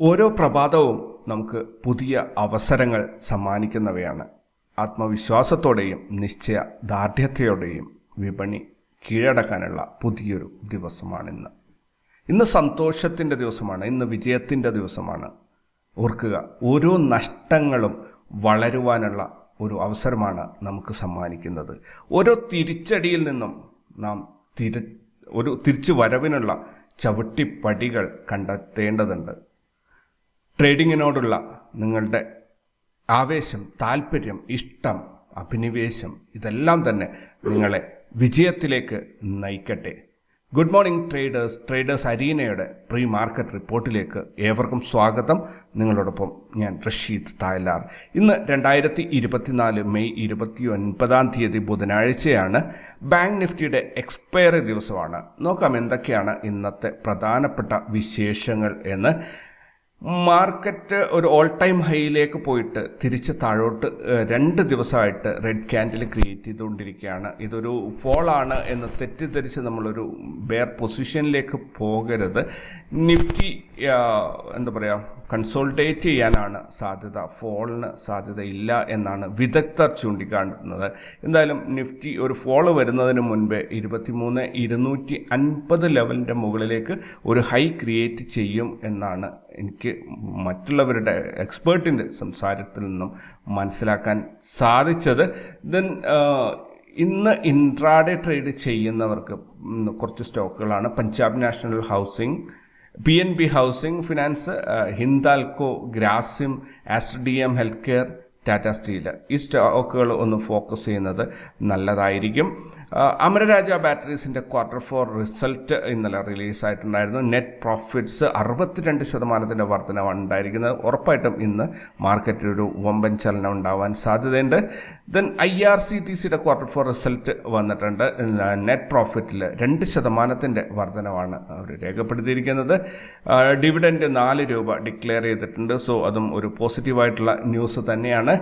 ഓരോ പ്രഭാതവും നമുക്ക് പുതിയ അവസരങ്ങൾ സമ്മാനിക്കുന്നവയാണ്. ആത്മവിശ്വാസത്തോടെയും നിശ്ചയദാർഢ്യത്തോടെയും വിപണി കീഴടക്കാനുള്ള പുതിയൊരു ദിവസമാണിന്ന്. ഇന്ന് സന്തോഷത്തിൻ്റെ ദിവസമാണ്, ഇന്ന് വിജയത്തിൻ്റെ ദിവസമാണ്. ഓർക്കുക, ഓരോ നഷ്ടങ്ങളും വളരുവാനുള്ള ഒരു അവസരമാണ് നമുക്ക് സമ്മാനിക്കുന്നത്. ഓരോ തിരിച്ചടിയിൽ നിന്നും നാം ഒരു തിരിച്ചു വരവിനുള്ള ചവിട്ടിപ്പടികൾ കണ്ടെത്തേണ്ടതുണ്ട്. ട്രേഡിങ്ങിനോടുള്ള നിങ്ങളുടെ ആവേശം, താല്പര്യം, ഇഷ്ടം, അഭിനിവേശം ഇതെല്ലാം തന്നെ നിങ്ങളെ വിജയത്തിലേക്ക് നയിക്കട്ടെ. ഗുഡ് മോർണിംഗ് ട്രേഡേഴ്സ് അരീനയുടെ പ്രീ മാർക്കറ്റ് റിപ്പോർട്ടിലേക്ക് ഏവർക്കും സ്വാഗതം. നിങ്ങളോടൊപ്പം ഞാൻ റഷീദ് തായ്ലാർ. ഇന്ന് 2024 മെയ് 29 ബുധനാഴ്ചയാണ്. ബാങ്ക് നിഫ്റ്റിയുടെ എക്സ്പയറി ദിവസമാണ്. നോക്കാം എന്തൊക്കെയാണ് ഇന്നത്തെ പ്രധാനപ്പെട്ട വിശേഷങ്ങൾ എന്ന്. മാർക്കറ്റ് ഒരു ഓൾ ടൈം ഹൈയിലേക്ക് പോയിട്ട് തിരിച്ച് താഴോട്ട് 2 ദിവസമായിട്ട് റെഡ് ക്യാൻഡിൽ ക്രിയേറ്റ് ചെയ്തുകൊണ്ടിരിക്കുകയാണ്. ഇതൊരു ഫോളാണ് എന്ന് തെറ്റിദ്ധരിച്ച് നമ്മളൊരു ബെയർ പൊസിഷനിലേക്ക് പോകരുത്. നിഫ്റ്റി കൺസോൾട്ടേറ്റ് ചെയ്യാനാണ് സാധ്യത, ഫോളിന് സാധ്യത ഇല്ല എന്നാണ് വിദഗ്ധർ ചൂണ്ടിക്കാട്ടുന്നത്. എന്തായാലും നിഫ്റ്റി ഒരു ഫോള് വരുന്നതിന് മുൻപേ 23,250 ലെവലിൻ്റെ മുകളിലേക്ക് ഒരു ഹൈ ക്രിയേറ്റ് ചെയ്യും എന്നാണ് എനിക്ക് മറ്റുള്ളവരുടെ എക്സ്പേർട്ടിൻ്റെ സംസാരത്തിൽ നിന്നും മനസ്സിലാക്കാൻ സാധിച്ചത്. ഇന്ന് ഇൻട്രാഡേ ട്രേഡ് ചെയ്യുന്നവർക്ക് കുറച്ച് സ്റ്റോക്കുകളാണ്. Punjab national housing, PNB housing finance, Hindalco, Grasim, Aster DM health care, Tata steel, ഈ സ്റ്റോക്കുകൾ ഒന്ന് ഫോക്കസ് ചെയ്യുന്നത് നല്ലതായിരിക്കും. അമരരാജ ബാറ്ററീസിൻ്റെ Q4 റിസൾട്ട് ഇന്നലെ റിലീസായിട്ടുണ്ടായിരുന്നു. നെറ്റ് പ്രോഫിറ്റ്സ് 62% വർധനമാണ് ഉണ്ടായിരിക്കുന്നത്. ഉറപ്പായിട്ടും ഇന്ന് മാർക്കറ്റിൽ ഒരു വമ്പൻ ചലനം ഉണ്ടാവാൻ സാധ്യതയുണ്ട്. IRCTCയുടെ Q4 റിസൾട്ട് വന്നിട്ടുണ്ട്. നെറ്റ് പ്രോഫിറ്റിൽ 2% വർധനമാണ് അവർ രേഖപ്പെടുത്തിയിരിക്കുന്നത്. ഡിവിഡൻഡ് 4 രൂപ ഡിക്ലെയർ ചെയ്തിട്ടുണ്ട്. സോ അതും ഒരു പോസിറ്റീവായിട്ടുള്ള ന്യൂസ് തന്നെയാണ്.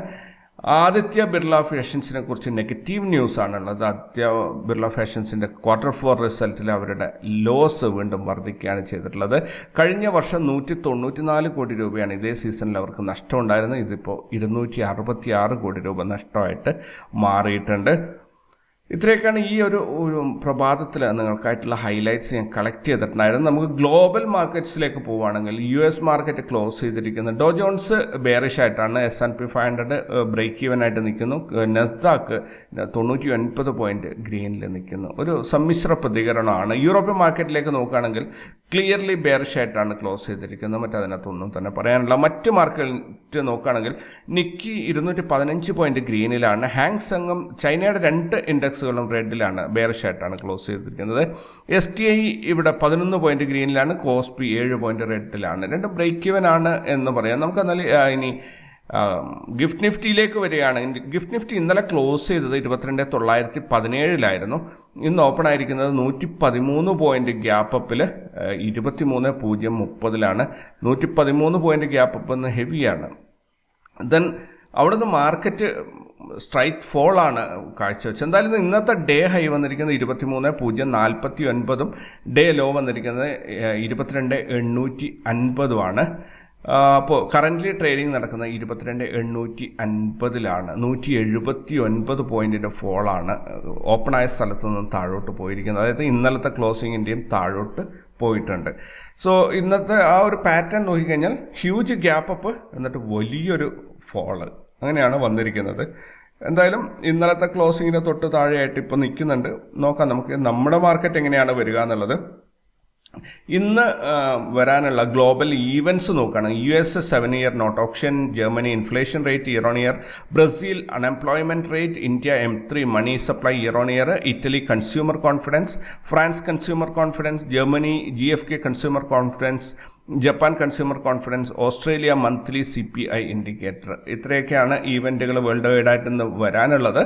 ആദിത്യ ബിർള ഫാഷൻസിനെ കുറിച്ച് നെഗറ്റീവ് ന്യൂസാണുള്ളത്. ആദിത്യ ബിർള ഫാഷൻസിൻ്റെ Q4 റിസൾട്ടിൽ അവരുടെ ലോസ് വീണ്ടും വർദ്ധിക്കുകയാണ് ചെയ്തിട്ടുള്ളത്. കഴിഞ്ഞ വർഷം 194 കോടി രൂപയാണ് ഇതേ സീസണിൽ അവർക്ക് നഷ്ടമുണ്ടായിരുന്നത്. ഇതിപ്പോൾ 266 കോടി രൂപ നഷ്ടമായിട്ട് മാറിയിട്ടുണ്ട്. ഇത്രയൊക്കെയാണ് ഈ ഒരു പ്രഭാതത്തിൽ നിങ്ങൾക്കായിട്ടുള്ള ഹൈലൈറ്റ്സ് ഞാൻ കളക്ട് ചെയ്തിട്ടുണ്ടായിരുന്നു. നമുക്ക് ഗ്ലോബൽ മാർക്കറ്റ്സിലേക്ക് പോവുകയാണെങ്കിൽ US മാർക്കറ്റ് ക്ലോസ് ചെയ്തിരിക്കുന്നത് ഡോ ജോൺസ് ബെയറിഷ് ആയിട്ടാണ്. S&P 500 ബ്രേക്ക് ഈവൻ ആയിട്ട് നിൽക്കുന്നു. നെസ്ഡാക്ക് 99 പോയിന്റ് ഗ്രീനിൽ നിൽക്കുന്നു. ഒരു സമ്മിശ്ര പ്രതികരണമാണ്. യൂറോപ്യൻ മാർക്കറ്റിലേക്ക് നോക്കുകയാണെങ്കിൽ ക്ലിയർലി ബെയറിഷ് ആയിട്ടാണ് ക്ലോസ് ചെയ്തിരിക്കുന്നത്. മറ്റതിനകത്തൊന്നും തന്നെ പറയാനില്ല. മറ്റ് മാർക്കറ്റ് നോക്കുകയാണെങ്കിൽ നിക്കി 215 പോയിന്റ് ഗ്രീനിലാണ്. ഹാങ് സെങ്ങും ചൈനയുടെ 2 ഇൻഡെക്സുകളും റെഡിലാണ്, ബെയറിഷ് ആയിട്ടാണ് ക്ലോസ് ചെയ്തിരിക്കുന്നത്. STI ഇവിടെ 11 പോയിന്റ് ഗ്രീനിലാണ്. കോസ്പി 7 പോയിന്റ് റെഡിലാണ്. 2 ബ്രേക്ക് ഈവൻ ആണ് എന്ന് പറയാം. നമുക്ക് ഇനി ഗിഫ്റ്റ് നിഫ്റ്റിയിലേക്ക് വരികയാണെങ്കിൽ ഗിഫ്റ്റ് നിഫ്റ്റി ഇന്നലെ ക്ലോസ് ചെയ്തത് 22,917 ഇന്ന് ഓപ്പൺ ആയിരിക്കുന്നത് 113 പോയിന്റ് ഗ്യാപ്പ് അപ്പിൽ 23,030 113 പോയിന്റ് ഗ്യാപ്പ് അപ്പ് എന്ന് ഹെവിയാണ്. അവിടുന്ന് മാർക്കറ്റ് സ്ട്രൈറ്റ് ഫോളാണ് കാഴ്ചവെച്ചത്. എന്തായാലും ഇന്നത്തെ ഡേ ഹൈ വന്നിരിക്കുന്നത് 23,049 ഡേ ലോ വന്നിരിക്കുന്നത് 22,850 അപ്പോൾ കറൻ്റ്ലി ട്രേഡിംഗ് നടക്കുന്നത് 22,850 179 പോയിന്റിൻ്റെ ഫോളാണ് ഓപ്പണായ സ്ഥലത്തു നിന്നും താഴോട്ട് പോയിരിക്കുന്നത്. അതായത് ഇന്നലത്തെ ക്ലോസിങ്ങിൻ്റെയും താഴോട്ട് പോയിട്ടുണ്ട്. സോ ഇന്നത്തെ ആ ഒരു പാറ്റേൺ നോക്കിക്കഴിഞ്ഞാൽ ഹ്യൂജ് ഗ്യാപ്പ് അപ്പ് എന്നിട്ട് വലിയൊരു ഫോള് അങ്ങനെയാണ് വന്നിരിക്കുന്നത്. എന്തായാലും ഇന്നലത്തെ ക്ലോസിങ്ങിന് തൊട്ട് താഴെയായിട്ട് ഇപ്പോൾ നിൽക്കുന്നുണ്ട്. നോക്കാം നമുക്ക് നമ്മുടെ മാർക്കറ്റ് എങ്ങനെയാണ് വരിക എന്നുള്ളത്. ഇന്ന് വരാനുള്ള ഗ്ലോബൽ ഈവൻസ് നോക്കുകയാണ്. US 7-year note option, Germany inflation rate year on year, Brazil unemployment rate, India M3 money supply year on year, Italy consumer confidence, France consumer confidence, Germany GfK consumer confidence, Japan consumer confidence, Australia monthly CPI indicator. ഇത്രയൊക്കെയാണ് ഈവൻറ്റുകൾ world വൈഡായിട്ട് ഇന്ന് വരാനുള്ളത്.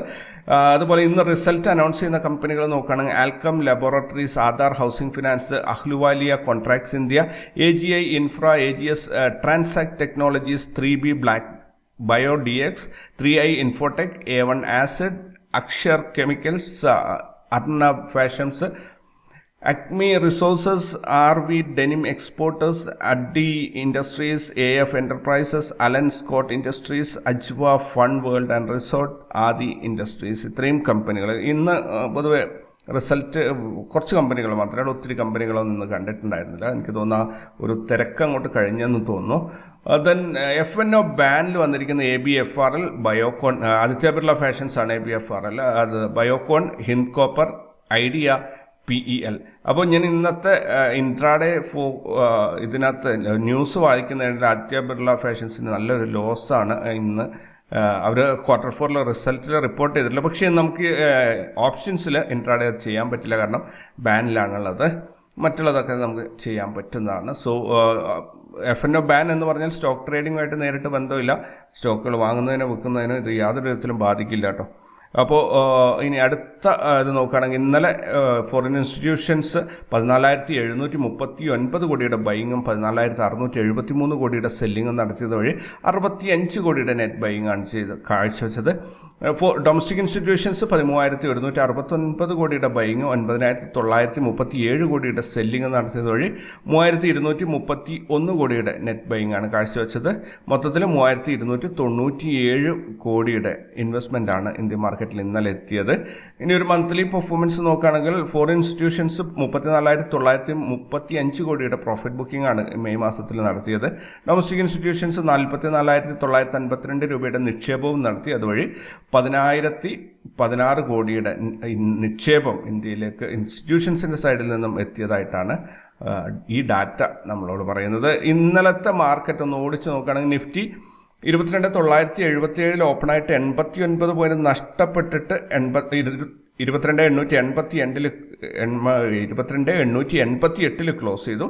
അതുപോലെ ഇന്ന് result announce ചെയ്യുന്ന കമ്പനികൾ നോക്കുകയാണെങ്കിൽ Alkem laboratories, Aadhaar housing finance, Ahluwalia contracts India, AGI infra, AGS transact technologies, 3B black bio DX, 3I infotech, A1 acid, Akshar chemicals, Arnab fashions, Acme Resources, RV Denim Exporters, Addi Industries, AF Enterprises, Allen Scott Industries, Ajwa Fun World and Resort, Adi industries, ഇത്രയും കമ്പനികൾ ഇന്ന് പൊതുവെ result കുറച്ച് കമ്പനികൾ മാത്രമേ, ഒത്തിരി കമ്പനികളൊന്നും ഇന്ന് കണ്ടിട്ടുണ്ടായിരുന്നില്ല. എനിക്ക് തോന്നുന്ന ഒരു തിരക്കങ്ങോട്ട് കഴിഞ്ഞെന്ന് തോന്നുന്നു. ദെൻ F&O ബാനിൽ വന്നിരിക്കുന്ന ABFRL, ബയോകോൺ, ആദിത്യ ബിർള ഫാഷൻസ് ആണ് ABFRL, അത് Biocon, Hind copper, idea, PEL. അപ്പോൾ ഞാൻ ഇന്നത്തെ ഇൻട്രാഡേ ഇതിനകത്ത് ന്യൂസ് വായിക്കുന്നതിൽ ആദിത്യ ബിർള ഫാഷൻസിന് നല്ലൊരു ലോസാണ് ഇന്ന്. അവർ Q4 റിസൾട്ടിൽ റിപ്പോർട്ട് ചെയ്തിട്ടില്ല. പക്ഷേ നമുക്ക് ഓപ്ഷൻസിൽ ഇൻട്രാഡേ ചെയ്യാൻ പറ്റില്ല, കാരണം ബാനിലാണുള്ളത്. മറ്റുള്ളതൊക്കെ നമുക്ക് ചെയ്യാൻ പറ്റുന്നതാണ്. സോ F&O ബാൻ എന്ന് പറഞ്ഞാൽ സ്റ്റോക്ക് ട്രേഡിങ്ങുമായിട്ട് നേരിട്ട് ബന്ധമില്ല. സ്റ്റോക്കുകൾ വാങ്ങുന്നതിനോ വിൽക്കുന്നതിനോ ഇത് യാതൊരു വിധത്തിലും ബാധിക്കില്ല കേട്ടോ. അപ്പോൾ ഇനി അടുത്ത ഇത് നോക്കുകയാണെങ്കിൽ ഇന്നലെ ഫോറിൻ ഇൻസ്റ്റിറ്റ്യൂഷൻസ് 14,739 കോടിയുടെ ബൈങ്ങും 14,673 കോടിയുടെ സെല്ലിങ്ങും നടത്തിയത് വഴി 65 കോടിയുടെ നെറ്റ് ബൈങ് ആണ് കാഴ്ചവെച്ചത്. ഡൊമസ്റ്റിക് ഇൻസ്റ്റിറ്റ്യൂഷൻസ് 13,169 കോടിയുടെ ബൈങ്ങും 9,937 കോടിയുടെ സെല്ലിങ്ങും നടത്തിയത് വഴി 3,231 കോടിയുടെ നെറ്റ് ബൈങ് ആണ് കാഴ്ചവെച്ചത്. മൊത്തത്തിൽ 3,297 കോടിയുടെ ഇൻവെസ്റ്റ്മെൻ്റ് ആണ് ഇന്ത്യൻ മാർക്കറ്റിൽ ഇന്നലെ എത്തിയത്. ഇനി ഒരു മന്ത്ലി പെർഫോമൻസ് നോക്കുകയാണെങ്കിൽ ഫോറിൻ ഇൻസ്റ്റിറ്റ്യൂഷൻസ് 34,935 കോടിയുടെ പ്രോഫിറ്റ് ബുക്കിംഗ് ആണ് മെയ് മാസത്തിൽ നടത്തിയത്. ഡൊമസ്റ്റിക് ഇൻസ്റ്റിറ്റ്യൂഷൻസ് 44,952 രൂപയുടെ നിക്ഷേപവും നടത്തി. അതുവഴി 10,016 കോടിയുടെ നിക്ഷേപം ഇന്ത്യയിലേക്ക് ഇൻസ്റ്റിറ്റ്യൂഷൻസിൻ്റെ സൈഡിൽ നിന്നും എത്തിയതായിട്ടാണ് ഈ ഡാറ്റ നമ്മളോട് പറയുന്നത്. ഇന്നലത്തെ മാർക്കറ്റ് ഒന്ന് ഓടിച്ച് നോക്കുകയാണെങ്കിൽ നിഫ്റ്റി 22,977 ഓപ്പണായിട്ട് 89 പോയിന്റ് നഷ്ടപ്പെട്ടിട്ട് 22,888 ക്ലോസ് ചെയ്തു.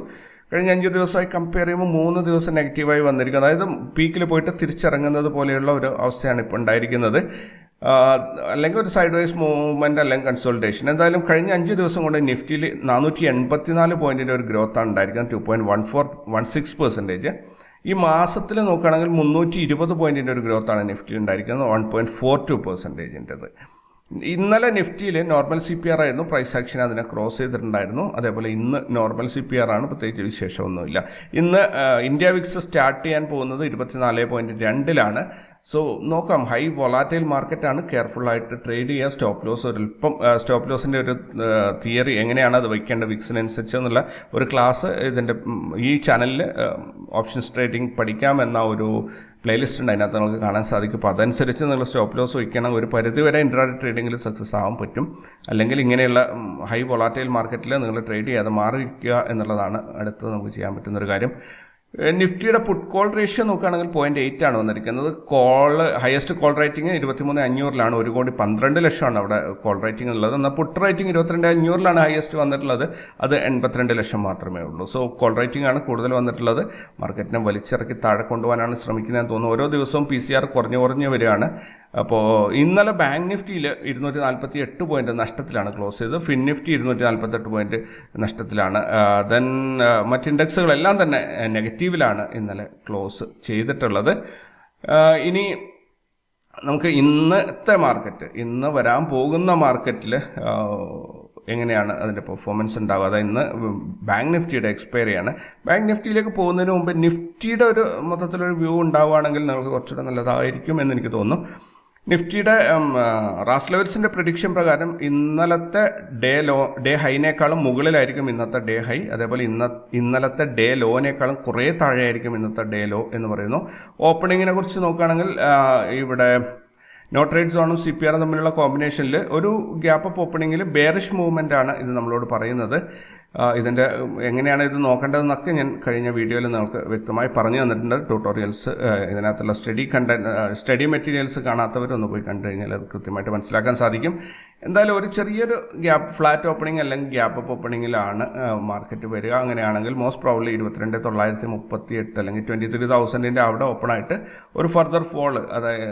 കഴിഞ്ഞ 5 ദിവസമായി കമ്പയർ ചെയ്യുമ്പോൾ 3 ദിവസം നെഗറ്റീവായി വന്നിരിക്കുന്നത്. അതായത് പീക്കിൽ പോയിട്ട് തിരിച്ചിറങ്ങുന്നത് പോലെയുള്ള ഒരു അവസ്ഥയാണ് ഇപ്പോൾ ഉണ്ടായിരിക്കുന്നത്. അല്ലെങ്കിൽ ഒരു സൈഡ് വൈസ് മൂവ്മെൻറ്റ് അല്ലെങ്കിൽ കൺസോൾട്ടേഷൻ. എന്തായാലും കഴിഞ്ഞ 5 ദിവസം കൊണ്ട് നിഫ്റ്റിയിൽ 484 പോയിന്റിൻ്റെ ഒരു ഗ്രോത്താണ് ഉണ്ടായിരിക്കുന്നത്, 2.16%. ഈ മാസത്തിൽ നോക്കുകയാണെങ്കിൽ 320 പോയിന്റിൻ്റെ ഒരു ഗ്രോത്താണ് നിഫ്റ്റിയിൽ ഉണ്ടായിരിക്കുന്നത്, 1.42%. ഇന്നലെ നിഫ്റ്റിയിൽ നോർമൽ CPR ആയിരുന്നു, പ്രൈസ് ആക്ഷൻ അതിനെ ക്രോസ് ചെയ്തിട്ടുണ്ടായിരുന്നു. അതേപോലെ ഇന്ന് നോർമൽ CPR ആണ്, പ്രത്യേകിച്ച് വിശേഷമൊന്നുമില്ല. ഇന്ന് ഇന്ത്യ വിക്സ് സ്റ്റാർട്ട് ചെയ്യാൻ പോകുന്നത് 24.2-ലാണ്. സോ നോക്കാം, ഹൈ വൊളാറ്റൈൽ മാർക്കറ്റാണ്, കെയർഫുള്ളായിട്ട് ട്രേഡ് ചെയ്യുക. സ്റ്റോപ്പ് ലോസ് ഒരിപ്പം സ്റ്റോപ്പ് ലോസിൻ്റെ ഒരു തിയറി എങ്ങനെയാണ് അത് വയ്ക്കേണ്ടത് വിക്സിനനുസരിച്ച് എന്നുള്ള ഒരു ക്ലാസ് ഇതിൻ്റെ ഈ ചാനലിൽ ഓപ്ഷൻസ് ട്രേഡിംഗ് പഠിക്കാമെന്ന ഒരു പ്ലേലിസ്റ്റ് ഉണ്ട്, അതിനകത്ത് നമുക്ക് കാണാൻ സാധിക്കും. അപ്പോൾ അതനുസരിച്ച് നിങ്ങൾ സ്റ്റോപ്പ് ലോസ് വയ്ക്കണം. ഒരു പരിധിവരെ ഇൻട്രാഡേ ട്രേഡിങ്ങിൽ സക്സസ് ആവാൻ പറ്റും. അല്ലെങ്കിൽ ഇങ്ങനെയുള്ള ഹൈ വൊളാറ്റൈൽ മാർക്കറ്റിൽ നിങ്ങൾ ട്രേഡ് ചെയ്യാതെ മാറിയിരിക്കുക എന്നുള്ളതാണ് അടുത്ത് നമുക്ക് ചെയ്യാൻ പറ്റുന്നൊരു കാര്യം. നിഫ്റ്റിയുടെ പുട്ട് കോൾ റേഷ്യോ നോക്കുകയാണെങ്കിൽ 0.8 ആണ് വന്നിരിക്കുന്നത്. ഹയസ്റ്റ് കോൾ റേറ്റിംഗ് 23,500 1,12,00,000 അവിടെ കോൾ റേറ്റിംഗ് ഉള്ളത്. എന്നാൽ പുട്ട് റേറ്റിംഗ് 22,500 ഹയസ്റ്റ് വന്നിട്ടുള്ളത്, അത് 82 ലക്ഷം മാത്രമേ ഉള്ളൂ. സോ കോൾ റേറ്റിംഗ് ആണ് കൂടുതൽ വന്നിട്ടുള്ളത്. മാർക്കറ്റിനെ വലിച്ചിറക്കി താഴെ കൊണ്ടുപോകാനാണ് ശ്രമിക്കുന്നതെന്ന് തോന്നുന്നു. ഓരോ ദിവസവും PCR കുറഞ്ഞു വരികയാണ്. അപ്പോൾ ഇന്നലെ ബാങ്ക് നിഫ്റ്റിയിൽ 248 പോയിന്റ് നഷ്ടത്തിലാണ് ക്ലോസ് ചെയ്തത്. ഫിൻ നിഫ്റ്റി 248 പോയിന്റ് നഷ്ടത്തിലാണ്. ദെൻ മറ്റ് ഇൻഡെക്സുകളെല്ലാം തന്നെ നെഗറ്റീവിലാണ് ഇന്നലെ ക്ലോസ് ചെയ്തിട്ടുള്ളത്. ഇനി നമുക്ക് ഇന്നത്തെ മാർക്കറ്റ്, ഇന്ന് വരാൻ പോകുന്ന മാർക്കറ്റിൽ എങ്ങനെയാണ് അതിൻ്റെ പെർഫോമൻസ് ഉണ്ടാവുക. അതായത് ഇന്ന് ബാങ്ക് നിഫ്റ്റിയുടെ എക്സ്പയറിയാണ്. ബാങ്ക് നിഫ്റ്റിയിലേക്ക് പോകുന്നതിന് മുമ്പ് നിഫ്റ്റിയുടെ ഒരു മൊത്തത്തിലൊരു വ്യൂ ഉണ്ടാവുകയാണെങ്കിൽ നിങ്ങൾക്ക് കുറച്ചുകൂടെ നല്ലതായിരിക്കും എന്ന് എനിക്ക് തോന്നുന്നു. നിഫ്റ്റിയുടെ റാസ് ലെവൽസിൻ്റെ പ്രഡിക്ഷൻ പ്രകാരം ഇന്നലത്തെ ഡേ ഹൈനേക്കാളും മുകളിലായിരിക്കും ഇന്നത്തെ ഡേ ഹൈ. അതേപോലെ ഇന്നലത്തെ ഡേ ലോനേക്കാളും കുറേ താഴെയായിരിക്കും ഇന്നത്തെ ഡേ ലോ എന്ന് പറയുന്നു. ഓപ്പണിങ്ങിനെ കുറിച്ച് നോക്കുകയാണെങ്കിൽ ഇവിടെ നോ ട്രേഡ് സോണും CPR തമ്മിലുള്ള കോമ്പിനേഷനിൽ ഒരു ഗ്യാപ്പ് അപ്പ് ഓപ്പണിങ്ങിൽ ബെയറിഷ് മൂവ്മെൻ്റ് ആണ് ഇത് നമ്മളോട് പറയുന്നത്. ഇതിൻ്റെ എങ്ങനെയാണ് ഇത് നോക്കേണ്ടതെന്നൊക്കെ ഞാൻ കഴിഞ്ഞ വീഡിയോയിൽ നിങ്ങൾക്ക് വ്യക്തമായി പറഞ്ഞു തന്നിട്ടുണ്ട്. ട്യൂട്ടോറിയൽസ് ഇതിനകത്തുള്ള സ്റ്റഡി മെറ്റീരിയൽസ് കാണാത്തവരൊന്ന് പോയി കണ്ടു കഴിഞ്ഞാൽ അത് കൃത്യമായിട്ട് മനസ്സിലാക്കാൻ സാധിക്കും. എന്തായാലും ഒരു ചെറിയൊരു ഫ്ലാറ്റ് ഓപ്പണിംഗ് അല്ലെങ്കിൽ ഗ്യാപ്പ് അപ്പ് ഓപ്പണിങ്ങിലാണ് മാർക്കറ്റ് വരിക. അങ്ങനെയാണെങ്കിൽ മോസ്റ്റ് പ്രോബ്ലി 22,938 അല്ലെങ്കിൽ 23,000 അവിടെ ഓപ്പണായിട്ട് ഒരു ഫർദർ ഫോള്, അതായത്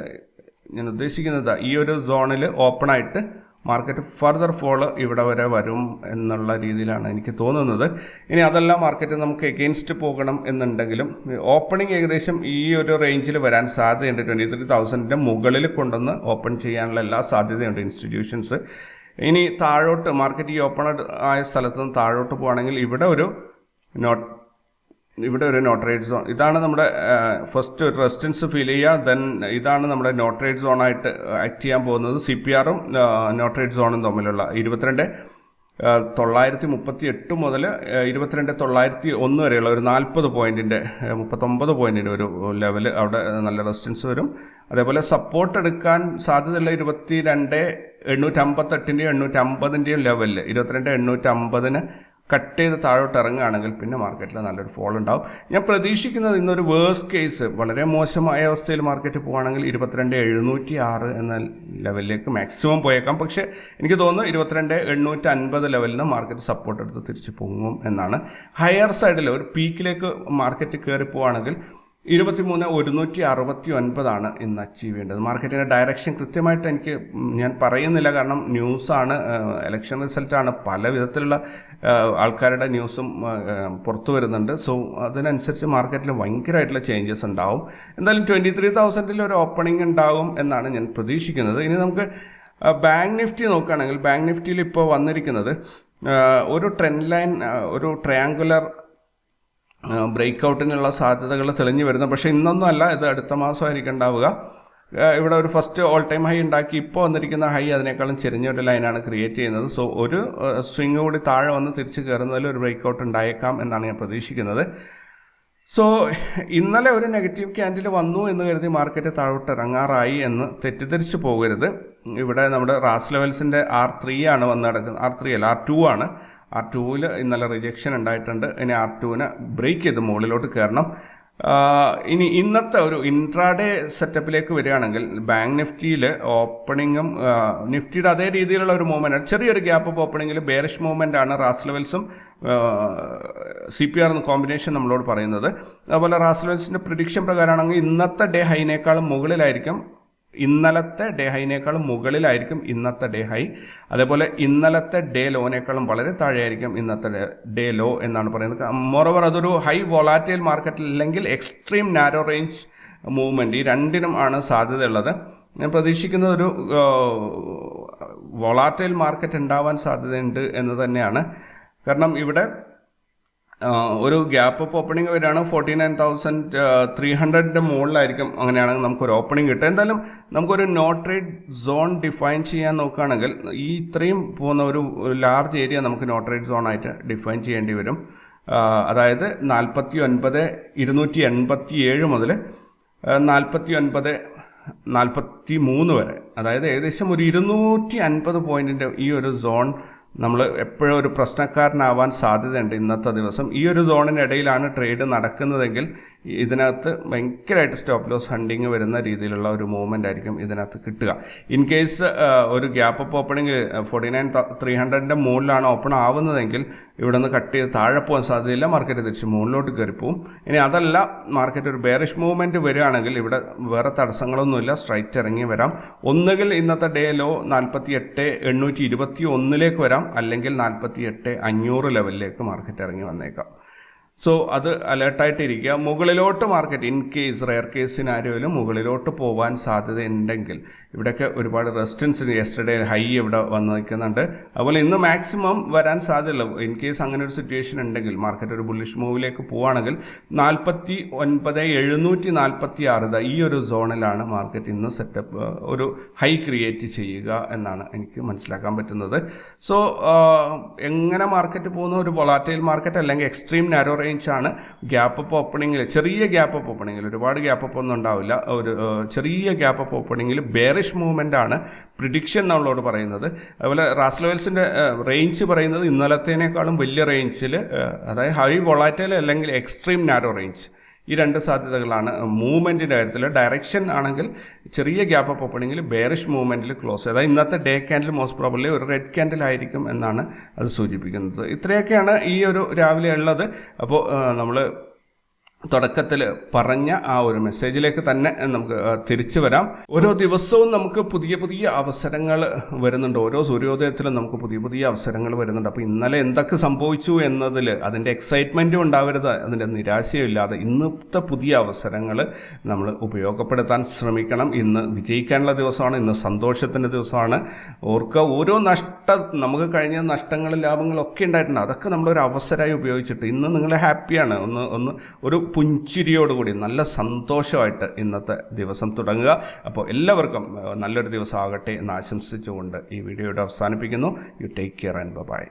ഞാൻ ഉദ്ദേശിക്കുന്നത് ഈ ഒരു സോണിൽ ഓപ്പണായിട്ട് മാർക്കറ്റ് ഫർദർ ഫോള് ഇവിടെ വരെ വരും എന്നുള്ള രീതിയിലാണ് എനിക്ക് തോന്നുന്നത്. ഇനി അതല്ല മാർക്കറ്റ് നമുക്ക് എഗെയിൻസ്റ്റ് പോകണം എന്നുണ്ടെങ്കിലും ഓപ്പണിംഗ് ഏകദേശം ഈ ഒരു റേഞ്ചിൽ വരാൻ സാധ്യതയുണ്ട്. 23,000 മുകളിൽ കൊണ്ടുവന്ന് ഓപ്പൺ ചെയ്യാനുള്ള എല്ലാ സാധ്യതയുണ്ട് ഇൻസ്റ്റിറ്റ്യൂഷൻസ്. ഇനി താഴോട്ട് മാർക്കറ്റ് ഈ ഓപ്പൺ ആയ സ്ഥലത്ത് നിന്ന് താഴോട്ട് പോവുകയാണെങ്കിൽ ഇവിടെ ഒരു നോ ട്രേഡ് സോൺ, ഇതാണ് നമ്മുടെ ഫസ്റ്റ് ഒരു റെസിസ്റ്റൻസ് ഫീൽ ചെയ്യുക. ദെൻ ഇതാണ് നമ്മുടെ നോ ട്രേഡ് സോണായിട്ട് ആക്ട് ചെയ്യാൻ പോകുന്നത്. CPR-ഉം നോ ട്രേഡ് സോണും തമ്മിലുള്ള 22,938 മുതൽ 22,901 വരെയുള്ള ഒരു 40 പോയിന്റിൻ്റെ 39 പോയിന്റിൻ്റെ ഒരു ലെവൽ അവിടെ നല്ല റെസിസ്റ്റൻസ് വരും. അതേപോലെ സപ്പോർട്ട് എടുക്കാൻ സാധ്യതയുള്ള 22,858-ൻ്റെയും 850-ൻ്റെയും ലെവലിൽ 22,850-ന് കട്ട് ചെയ്ത് താഴോട്ട് ഇറങ്ങുകയാണെങ്കിൽ പിന്നെ മാർക്കറ്റിൽ നല്ലൊരു ഫോൾ ഉണ്ടാവും. ഞാൻ പ്രതീക്ഷിക്കുന്നത് ഇന്നൊരു വേഴ്സ്റ്റ് കേസ് വളരെ മോശമായ അവസ്ഥയിൽ മാർക്കറ്റ് പോവുകയാണെങ്കിൽ 22,706 എന്ന ലെവലിലേക്ക് മാക്സിമം പോയേക്കാം. പക്ഷേ എനിക്ക് തോന്നുന്നു 22,850 ലെവലിൽ നിന്ന് മാർക്കറ്റ് സപ്പോർട്ട് എടുത്ത് തിരിച്ച് പൊങ്ങും എന്നാണ്. ഹയർ സൈഡിൽ ഒരു പീക്കിലേക്ക് മാർക്കറ്റ് കയറി പോവുകയാണെങ്കിൽ 23,169 ഇന്ന് അച്ചീവ് ചെയ്യേണ്ടത്. മാർക്കറ്റിൻ്റെ ഡയറക്ഷൻ കൃത്യമായിട്ട് ഞാൻ പറയുന്നില്ല, കാരണം ന്യൂസാണ്, ഇലക്ഷൻ റിസൾട്ടാണ്, പല വിധത്തിലുള്ള ആൾക്കാരുടെ ന്യൂസും പുറത്തു വരുന്നുണ്ട്. സോ അതിനനുസരിച്ച് മാർക്കറ്റിൽ ഭയങ്കരമായിട്ടുള്ള ചേഞ്ചസ് ഉണ്ടാവും. എന്തായാലും 23,000-ൽ ഒരു ഓപ്പണിംഗ് ഉണ്ടാകും എന്നാണ് ഞാൻ പ്രതീക്ഷിക്കുന്നത്. ഇനി നമുക്ക് ബാങ്ക് നിഫ്റ്റി നോക്കുകയാണെങ്കിൽ ബാങ്ക് നിഫ്റ്റിയിൽ ഇപ്പോൾ വന്നിരിക്കുന്നത് ഒരു ട്രെൻഡ് ലൈൻ, ഒരു ട്രയാങ്കുലർ ബ്രേക്ക് ഔട്ടിനുള്ള സാധ്യതകൾ തെളിഞ്ഞു വരുന്നു. പക്ഷേ ഇന്നൊന്നും അല്ല, ഇത് അടുത്ത മാസമായിരിക്കും ഉണ്ടാവുക. ഇവിടെ ഒരു ഫസ്റ്റ് ഓൾ ടൈം ഹൈ ഉണ്ടാക്കി ഇപ്പോൾ വന്നിരിക്കുന്ന ഹൈ അതിനേക്കാളും ചെരിഞ്ഞൊരു ലൈനാണ് ക്രിയേറ്റ് ചെയ്യുന്നത്. സോ ഒരു സ്വിങ് കൂടി താഴെ വന്ന് തിരിച്ച് കയറുന്നതിൽ ഒരു ബ്രേക്ക് ഔട്ട് ഉണ്ടായേക്കാം എന്നാണ് ഞാൻ പ്രതീക്ഷിക്കുന്നത്. സോ ഇന്നലെ ഒരു നെഗറ്റീവ് ക്യാൻഡിൽ വന്നു എന്ന് കരുതി മാർക്കറ്റ് താഴോട്ട് ഇറങ്ങാറായി എന്ന് തെറ്റിദ്ധരിച്ച് പോകരുത്. ഇവിടെ നമ്മുടെ റാസ് ലെവൽസിൻ്റെ R3 ആണ് വന്ന് കിടക്കുന്നത്. R3 അല്ല, R2 ആണ്. R2-ൽ ഇന്നലെ റിജക്ഷൻ ഉണ്ടായിട്ടുണ്ട്. ഇനി R2-നെ ബ്രേക്ക് ചെയ്ത് മുകളിലോട്ട് കയറണം. ഇനി ഇന്നത്തെ ഒരു ഇൻട്രാഡേ സെറ്റപ്പിലേക്ക് വരികയാണെങ്കിൽ ബാങ്ക് നിഫ്റ്റിയിൽ ഓപ്പണിങ്ങും നിഫ്റ്റിയുടെ അതേ രീതിയിലുള്ള ഒരു മൂവ്മെൻറ്റ്, ചെറിയൊരു ഗ്യാപ്പ് അപ്പ് ഓപ്പണിങ്ങിൽ ബെയറിഷ് മൂവ്മെൻ്റ് ആണ് റാസ് ലെവൽസും CPR കോമ്പിനേഷൻ നമ്മളോട് പറയുന്നത്. അതുപോലെ റാസ് ലെവൽസിൻ്റെ പ്രിഡിക്ഷൻ പ്രകാരമാണെങ്കിൽ ഇന്നത്തെ ഡേ ഹൈനേക്കാളും മുകളിലായിരിക്കും, ഇന്നലത്തെ ഡേ ഹൈനേക്കാളും മുകളിലായിരിക്കും ഇന്നത്തെ ഡേ ഹൈ. അതേപോലെ ഇന്നലത്തെ ഡേ ലോനേക്കാളും വളരെ താഴെയായിരിക്കും ഇന്നത്തെ ഡേ ലോ എന്നാണ് പറയുന്നത്. മോറോവർ അതൊരു ഹൈ വോളാറ്റൈൽ മാർക്കറ്റ് അല്ലെങ്കിൽ എക്സ്ട്രീം നാരോ റേഞ്ച് മൂവ്മെൻറ്റ്, ഈ രണ്ടിനും ആണ് സാധ്യതയുള്ളത്. ഞാൻ പ്രതീക്ഷിക്കുന്നത് ഒരു വോളാറ്റൈൽ മാർക്കറ്റ് ഉണ്ടാവാൻ സാധ്യതയുണ്ട് എന്ന് തന്നെയാണ്. കാരണം ഇവിടെ ഒരു ഗ്യാപ്പ് അപ്പ് ഓപ്പണിംഗ് വരികയാണ് 49,300-ൻ്റെ മുകളിലായിരിക്കും. അങ്ങനെയാണെങ്കിൽ നമുക്കൊരു ഓപ്പണിംഗ് കിട്ടും. എന്തായാലും നമുക്കൊരു നോ ട്രേഡ് സോൺ ഡിഫൈൻ ചെയ്യാൻ നോക്കുകയാണെങ്കിൽ ഈ ഇത്രയും പോകുന്ന ഒരു ലാർജ് ഏരിയ നമുക്ക് നോ ട്രേഡ് സോൺ ആയിട്ട് ഡിഫൈൻ ചെയ്യേണ്ടി വരും. അതായത് 49,287 മുതൽ 49,043 വരെ, അതായത് ഏകദേശം ഒരു 250 പോയിന്റിൻ്റെ ഈ ഒരു സോൺ നമ്മൾ എപ്പോഴും ഒരു പ്രശ്നക്കാരനാവാൻ സാധ്യതയുണ്ട്. ഇന്നത്തെ ദിവസം ഈ ഒരു സോണിനിടയിലാണ് ട്രേഡ് നടക്കുന്നതെങ്കിൽ ഇതിനകത്ത് ഭയങ്കരമായിട്ട് സ്റ്റോപ്പ് ലോസ് ഹണ്ടിങ് വരുന്ന രീതിയിലുള്ള ഒരു മൂവ്മെൻ്റ് ആയിരിക്കും ഇതിനകത്ത് കിട്ടുക. ഇൻ കേസ് ഒരു ഗ്യാപ്പ് അപ്പ് ഓപ്പണിങ് 49,300-ൻ്റെ മുകളിലാണ് ഓപ്പൺ ആവുന്നതെങ്കിൽ ഇവിടെ നിന്ന് കട്ട് ചെയ്ത് താഴെ പോകാൻ സാധ്യതയില്ല, മാർക്കറ്റ് തിരിച്ച് മുകളിലോട്ട് കയറിപ്പോവും. ഇനി അതല്ല, മാർക്കറ്റ് ഒരു ബെയറിഷ് മൂവ്മെൻറ്റ് വരികയാണെങ്കിൽ ഇവിടെ വേറെ തടസ്സങ്ങളൊന്നുമില്ല, സ്ട്രൈറ്റ് ഇറങ്ങി വരാം. ഒന്നുകിൽ ഇന്നത്തെ ഡേ ലോ 48,821 വരാം, അല്ലെങ്കിൽ 48,500 ലെവലിലേക്ക് മാർക്കറ്റ് ഇറങ്ങി വന്നേക്കാം. സോ അത് അലേർട്ടായിട്ടിരിക്കുക. മുകളിലോട്ട് market in case rare case സിനാരിയോയിൽ മുകളിലോട്ട് പോകാൻ സാധ്യതയുണ്ടെങ്കിൽ ഇവിടെയൊക്കെ ഒരുപാട് റെസിസ്റ്റൻസ്, യെസ്റ്റർഡേ ഹൈ ഇവിടെ വന്ന് നിൽക്കുന്നുണ്ട്. അതുപോലെ ഇന്ന് മാക്സിമം വരാൻ സാധ്യതയുള്ളൂ. ഇൻ കേസ് അങ്ങനെ ഒരു സിറ്റുവേഷൻ ഉണ്ടെങ്കിൽ മാർക്കറ്റ് ഒരു ബുള്ളിഷ് മൂവിലേക്ക് പോവുകയാണെങ്കിൽ 49,746 ഈ ഒരു സോണിലാണ് മാർക്കറ്റ് ഇന്ന് സെറ്റപ്പ് ഒരു ഹൈ ക്രിയേറ്റ് ചെയ്യുക എന്നാണ് എനിക്ക് മനസ്സിലാക്കാൻ പറ്റുന്നത്. സോ എങ്ങനെ മാർക്കറ്റ് പോകുന്ന ഒരു വോളാറ്റൈൽ മാർക്കറ്റ് അല്ലെങ്കിൽ എക്സ്ട്രീം നാരോ റേഞ്ച് ആണ്. ഗ്യാപ്പ് അപ്പ് ഓപ്പണിങ്ങിൽ, ചെറിയ ഗ്യാപ്പ് അപ്പ് ഓപ്പണിങ്ങിൽ, ഒരുപാട് ഗ്യാപ്പ് അപ്പ് ഒന്നും ഉണ്ടാവില്ല, ഒരു ചെറിയ ഗ്യാപ്പ് അപ്പ് ഓപ്പണിങ്ങിൽ ബെയറിഷ് മൂവ്മെൻ്റ് ആണ് പ്രിഡിക്ഷൻ നമ്മളോട് പറയുന്നത്. അതുപോലെ റാസ് ലെവൽസിൻ്റെ റേഞ്ച് പറയുന്നത് ഇന്നലത്തേനേക്കാളും വലിയ റേഞ്ചിൽ, അതായത് ഹൈ വോളാറ്റൈൽ അല്ലെങ്കിൽ എക്സ്ട്രീം നാരോ റേഞ്ച്, ഈ രണ്ട് സാധ്യതകളാണ് മൂവ്മെൻറ്റിൻ്റെ കാര്യത്തിൽ. ഡയറക്ഷൻ ആണെങ്കിൽ ചെറിയ ഗ്യാപ്പ് അപ്പ് ഓപ്പണിങ്ങിൽ ബെയറിഷ് മൂവ്മെൻറ്റിൽ ക്ലോസ്, അതായത് ഇന്നത്തെ ഡേ ക്യാൻഡിൽ മോസ്റ്റ് പ്രോബബ്ലി ഒരു റെഡ് ക്യാൻഡിൽ ആയിരിക്കും എന്നാണ് അത് സൂചിപ്പിക്കുന്നത്. ഇത്രയൊക്കെയാണ് ഈ ഒരു രാവിലെ ഉള്ളത്. അപ്പോൾ നമ്മൾ തുടക്കത്തിൽ പറഞ്ഞ ആ ഒരു മെസ്സേജിലേക്ക് തന്നെ നമുക്ക് തിരിച്ചു വരാം. ഓരോ ദിവസവും നമുക്ക് പുതിയ പുതിയ അവസരങ്ങൾ വരുന്നുണ്ട്. ഓരോ സൂര്യോദയത്തിലും നമുക്ക് പുതിയ പുതിയ അവസരങ്ങൾ വരുന്നുണ്ട്. അപ്പോൾ ഇന്നലെ എന്തൊക്കെ സംഭവിച്ചു എന്നതിൽ അതിൻ്റെ എക്സൈറ്റ്മെൻറ്റും ഉണ്ടാവരുത്, അതിൻ്റെ നിരാശയും ഇല്ലാതെ ഇന്നത്തെ പുതിയ അവസരങ്ങൾ നമ്മൾ ഉപയോഗപ്പെടുത്താൻ ശ്രമിക്കണം. ഇന്ന് വിജയിക്കാനുള്ള ദിവസമാണ്, ഇന്ന് സന്തോഷത്തിൻ്റെ ദിവസമാണ്. ഓർക്കുക, ഓരോ നമുക്ക് കഴിഞ്ഞ നഷ്ടങ്ങളും ലാഭങ്ങളും ഒക്കെ ഉണ്ടായിട്ടുണ്ട്. അതൊക്കെ നമ്മളൊരു അവസരമായി ഉപയോഗിച്ചിട്ട് ഇന്ന് നിങ്ങൾ ഹാപ്പിയാണ്, ഒന്ന് ഒരു പുഞ്ചിരിയോടുകൂടി നല്ല സന്തോഷമായിട്ട് ഇന്നത്തെ ദിവസം തുടങ്ങുക. അപ്പോൾ എല്ലാവർക്കും നല്ലൊരു ദിവസം ആകട്ടെ എന്ന് ആശംസിച്ചുകൊണ്ട് ഈ വീഡിയോയുടെ അവസാനിപ്പിക്കുന്നു. You take care and by.